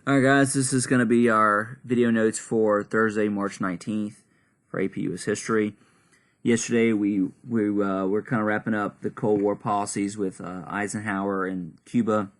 Alright guys, this is going to be our video notes for Thursday, March 19th for APUSH history. Yesterday we were kind of wrapping up the Cold War policies with Eisenhower and Cuba.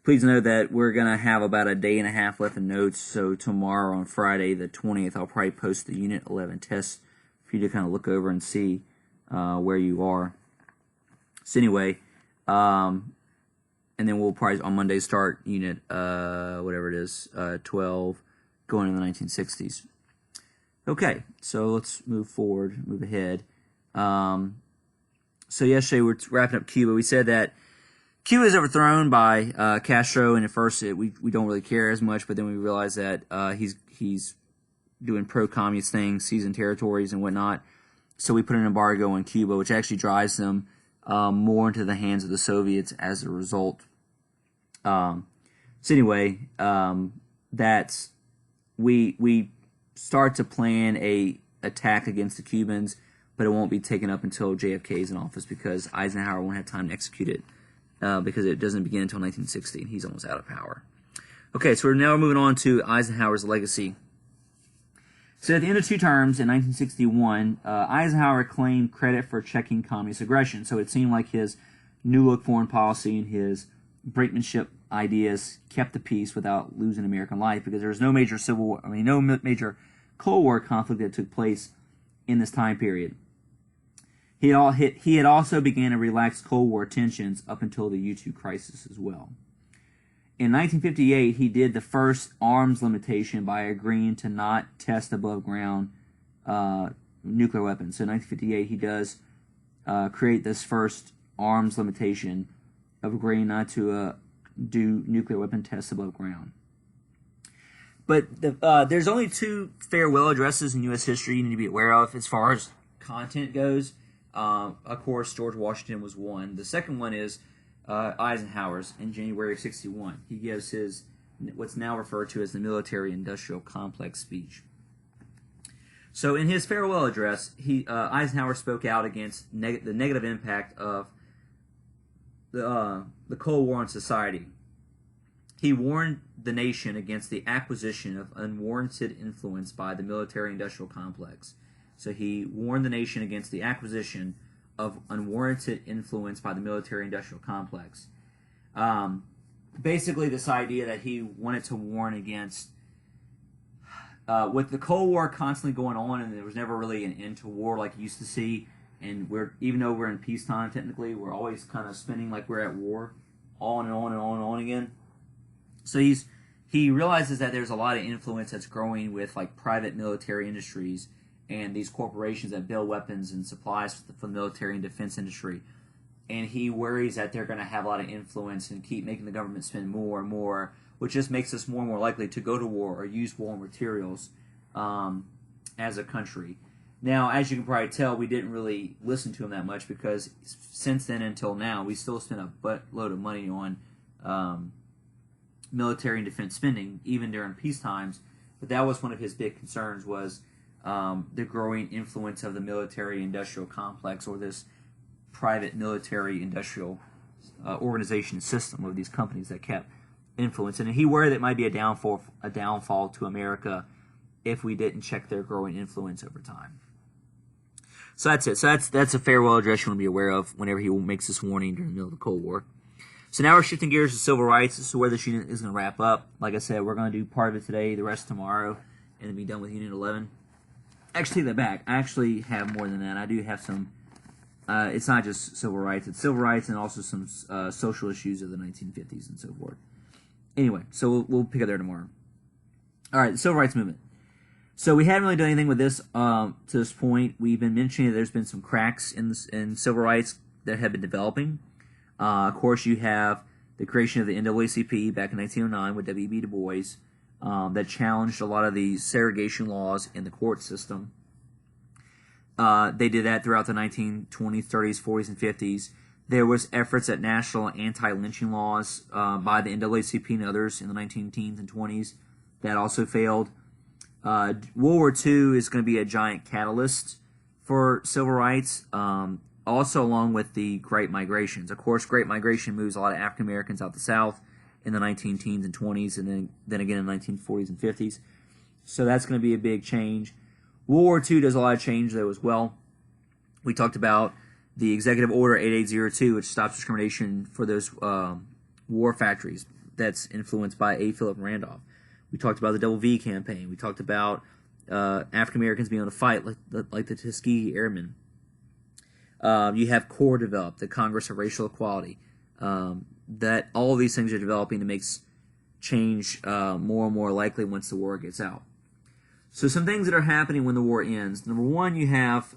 Please know that we're going to have about a day and a half left in notes, so tomorrow on Friday the 20th I'll probably post the Unit 11 test for you to kind of look over and see where you are. So anyway, and then we'll probably on Monday start Unit, whatever it is, 12, going in the 1960s. Okay, so let's move forward, move ahead. So yesterday we're wrapping up Cuba. We said that Cuba is overthrown by Castro, and at first we don't really care as much, but then we realized that he's doing pro-communist things, seizing territories and whatnot. So we put an embargo on Cuba, which actually drives them more into the hands of the Soviets as a result. So anyway, that's we start to plan a attack against the Cubans, but it won't be taken up until JFK is in office because Eisenhower won't have time to execute it because it doesn't begin until 1960. He's almost out of power. Okay, so we're now moving on to Eisenhower's legacy. So at the end of two terms in 1961, Eisenhower claimed credit for checking communist aggression. So it seemed like his new look foreign policy and his brinkmanship ideas kept the peace without losing American life because there was no major civil war, no major Cold War conflict that took place in this time period. He had also began to relax Cold War tensions up until the U-2 crisis as well. In 1958, he did the first arms limitation by agreeing to not test above-ground nuclear weapons. So in 1958, he does create this first arms limitation of agreeing not to do nuclear weapon tests above ground. But there's only two farewell addresses in U.S. history you need to be aware of as far as content goes. Of course, George Washington was one. The second one is Eisenhower's in January of '61. He gives his what's now referred to as the military-industrial complex speech. So in his farewell address, Eisenhower spoke out against the negative impact of the Cold War on society. He warned the nation against the acquisition of unwarranted influence by the military-industrial complex. So he warned the nation against the acquisition of unwarranted influence by the military-industrial complex. Basically, this idea that he wanted to warn against, with the Cold War constantly going on, and there was never really an end to war like you used to see, and even though we're in peacetime, technically, we're always kind of spinning like we're at war, on and on and on and on again. So he realizes that there's a lot of influence that's growing with like private military industries and these corporations that build weapons and supplies for the military and defense industry. And he worries that they're going to have a lot of influence and keep making the government spend more and more, which just makes us more and more likely to go to war or use war materials as a country. Now, as you can probably tell, we didn't really listen to him that much because since then until now, we still spend a buttload of money on military and defense spending, even during peace times. But that was one of his big concerns was the growing influence of the military-industrial complex, or this private military-industrial organization system of these companies that kept influence. And he worried that it might be a downfall to America if we didn't check their growing influence over time. So that's it. So that's a farewell address you want to be aware of whenever he makes this warning during the middle of the Cold War. So now we're shifting gears to civil rights. This is where this unit is going to wrap up. Like I said, we're going to do part of it today, the rest tomorrow, and then be done with Unit 11. Actually, take that back. I actually have more than that. I do have some. It's not just civil rights. It's civil rights and also some social issues of the 1950s and so forth. Anyway, so we'll pick up there tomorrow. All right, the civil rights movement. So we haven't really done anything with this to this point. We've been mentioning that there's been some cracks in civil rights that have been developing. Of course, you have the creation of the NAACP back in 1909 with W.E.B. Du Bois that challenged a lot of the segregation laws in the court system. They did that throughout the 1920s, 30s, 40s, and 50s. There was efforts at national anti-lynching laws by the NAACP and others in the 1910s and 20s that also failed. World War II is going to be a giant catalyst for civil rights. Also along with the Great Migrations. Of course, Great Migration moves a lot of African Americans out the South, in the 19 teens and 20s, and then again in the 1940s and 50s. So that's going to be a big change. World War II does a lot of change, though, as well. We talked about the Executive Order 8802, which stops discrimination for those war factories. That's influenced by A. Philip Randolph. We talked about the Double V campaign. We talked about African Americans being able to fight like the Tuskegee Airmen. You have CORE developed, the Congress of Racial Equality. That all of these things are developing to make change more and more likely once the war gets out. So some things that are happening when the war ends. Number one, you have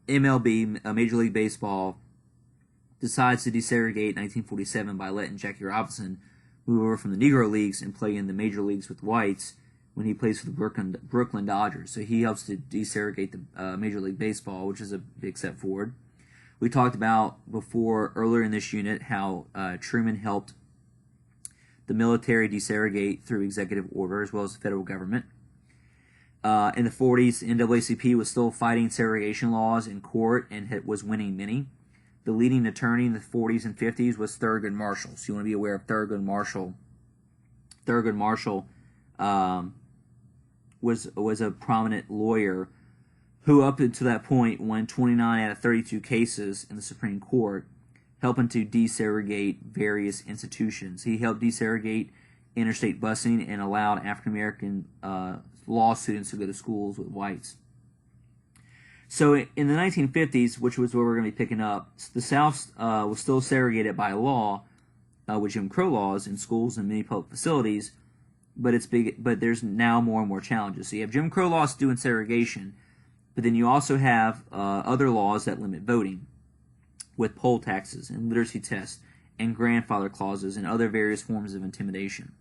MLB, Major League Baseball, decides to desegregate in 1947 by letting Jackie Robinson move over from the Negro Leagues and play in the major leagues with whites when he plays for the Brooklyn Dodgers. So he helps to desegregate the Major League Baseball, which is a big step forward. We talked about before, earlier in this unit, how Truman helped the military desegregate through executive order as well as the federal government. In the 40s, the NAACP was still fighting segregation laws in court and was winning many. The leading attorney in the 40s and 50s was Thurgood Marshall. So you want to be aware of Thurgood Marshall. Thurgood Marshall was a prominent lawyer who, up until that point, won 29 out of 32 cases in the Supreme Court, helping to desegregate various institutions. He helped desegregate interstate busing and allowed African American law students to go to schools with whites. So in the 1950s, which was where we're going to be picking up, the South was still segregated by law with Jim Crow laws in schools and many public facilities, but there's now more and more challenges. So you have Jim Crow laws doing segregation, but then you also have other laws that limit voting with poll taxes and literacy tests and grandfather clauses and other various forms of intimidation.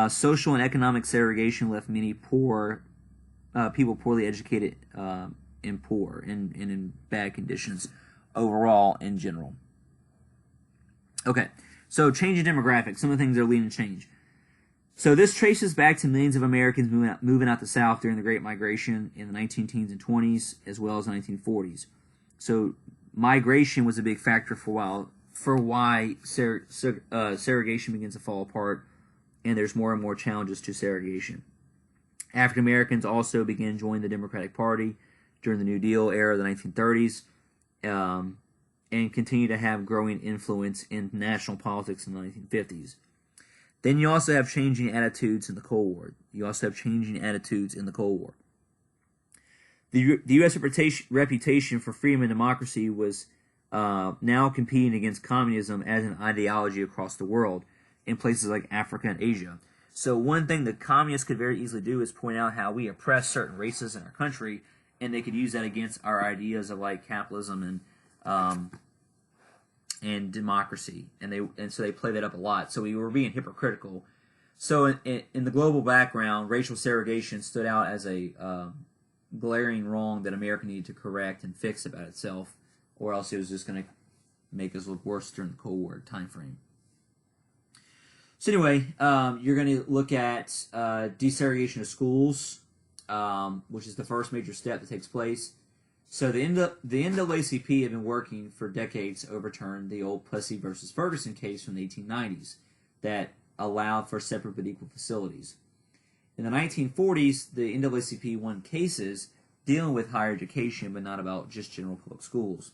Social and economic segregation left many people poorly educated and poor and in bad conditions overall in general. Okay, so change in demographics, some of the things that are leading to change. So this traces back to millions of Americans moving out the South during the Great Migration in the 19 teens and 20s, as well as the 1940s. So migration was a big factor for why segregation begins to fall apart, and there's more and more challenges to segregation. African Americans also began joining the Democratic Party during the New Deal era of the 1930s, and continue to have growing influence in national politics in the 1950s. Then you also have changing attitudes in the Cold War. The U.S. reputation for freedom and democracy was now competing against communism as an ideology across the world in places like Africa and Asia. So one thing the communists could very easily do is point out how we oppress certain races in our country, and they could use that against our ideas of like capitalism and democracy, and so they play that up a lot. So we were being hypocritical. So in the global background, racial segregation stood out as a glaring wrong that America needed to correct and fix about itself, or else it was just going to make us look worse during the Cold War time frame. So anyway, you're going to look at desegregation of schools, which is the first major step that takes place. So the NAACP have been working for decades to overturn the old Plessy versus Ferguson case from the 1890s that allowed for separate but equal facilities. In the 1940s, the NAACP won cases dealing with higher education, but not about just general public schools.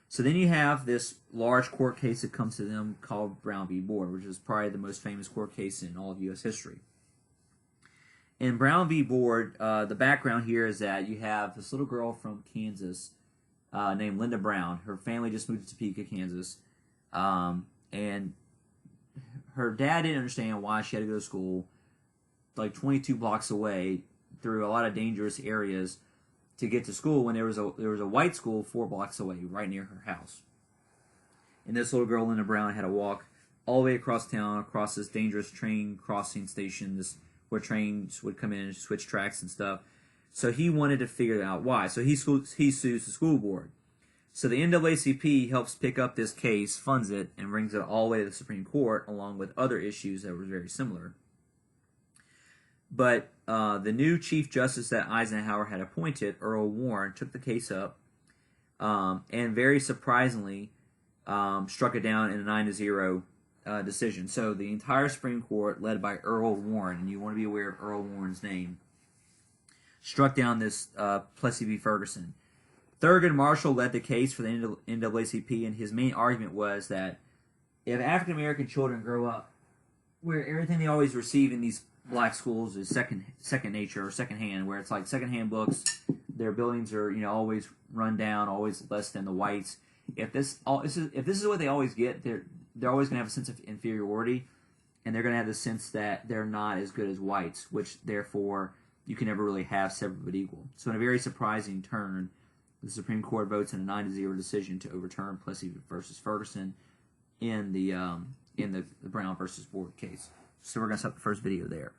So then you have this large court case that comes to them called Brown v. Board, which is probably the most famous court case in all of U.S. history. In Brown v. Board, the background here is that you have this little girl from Kansas named Linda Brown. Her family just moved to Topeka, Kansas, and her dad didn't understand why she had to go to school like 22 blocks away through a lot of dangerous areas to get to school when there was a white school 4 blocks away, right near her house. And this little girl, Linda Brown, had to walk all the way across town, across this dangerous train crossing station, where trains would come in and switch tracks and stuff. So he wanted to figure out why. So he sues the school board. So the NAACP helps pick up this case, funds it, and brings it all the way to the Supreme Court, along with other issues that were very similar. But the new Chief Justice that Eisenhower had appointed, Earl Warren, took the case up and very surprisingly struck it down in a 9-0 decision. So the entire Supreme Court, led by Earl Warren, and you want to be aware of Earl Warren's name, struck down this Plessy v. Ferguson. Thurgood Marshall led the case for the NAACP, and his main argument was that if African American children grow up where everything they always receive in these black schools is second nature or second hand, where it's like secondhand books, their buildings are always run down, always less than the whites. If this is what they always get, they're always going to have a sense of inferiority, and they're going to have the sense that they're not as good as whites, which therefore you can never really have separate but equal. So in a very surprising turn, the Supreme Court votes in a 9-0 decision to overturn Plessy versus Ferguson in the Brown versus Board case. So we're going to stop the first video there.